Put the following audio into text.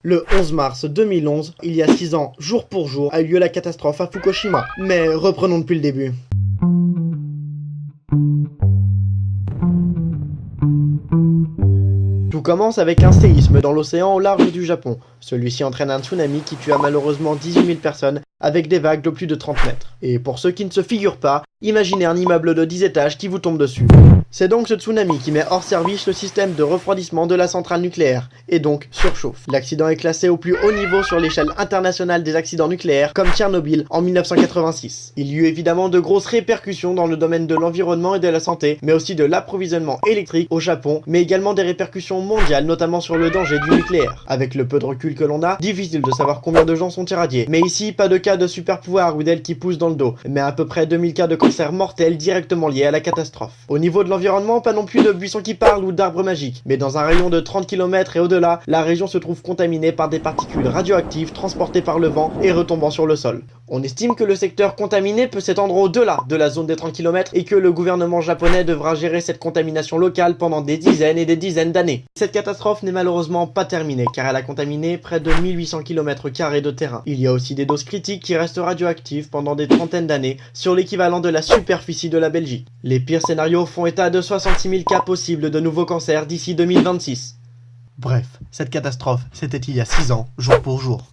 Le 11 mars 2011, il y a 6 ans, jour pour jour, a eu lieu la catastrophe à Fukushima. Mais reprenons depuis le début. Tout commence avec un séisme dans l'océan au large du Japon. Celui-ci entraîne un tsunami qui tua malheureusement 18 000 personnes avec des vagues de plus de 30 mètres. Et pour ceux qui ne se figurent pas, imaginez un immeuble de 10 étages qui vous tombe dessus. C'est donc ce tsunami qui met hors service le système de refroidissement de la centrale nucléaire, et donc surchauffe. L'accident est classé au plus haut niveau sur l'échelle internationale des accidents nucléaires, comme Tchernobyl en 1986. Il y eut évidemment de grosses répercussions dans le domaine de l'environnement et de la santé, mais aussi de l'approvisionnement électrique au Japon, mais également des répercussions mondiales, notamment sur le danger du nucléaire. Avec le peu de recul que l'on a, difficile de savoir combien de gens sont irradiés. Mais ici, pas de cas de super pouvoir ou d'ailes qui poussent dans le dos, mais à peu près 2000 cas de cancer mortel directement liés à la catastrophe. Au niveau de l'environnement, pas non plus de buissons qui parlent ou d'arbres magiques, mais dans un rayon de 30 km et au-delà, la région se trouve contaminée par des particules radioactives transportées par le vent et retombant sur le sol. On estime que le secteur contaminé peut s'étendre au-delà de la zone des 30 km et que le gouvernement japonais devra gérer cette contamination locale pendant des dizaines et des dizaines d'années. Cette catastrophe n'est malheureusement pas terminée car elle a contaminé près de 1800 km² de terrain. Il y a aussi des doses critiques qui restent radioactives pendant des trentaines d'années sur l'équivalent de la superficie de la Belgique. Les pires scénarios font état de 66 000 cas possibles de nouveaux cancers d'ici 2026. Bref, cette catastrophe, c'était il y a 6 ans, jour pour jour.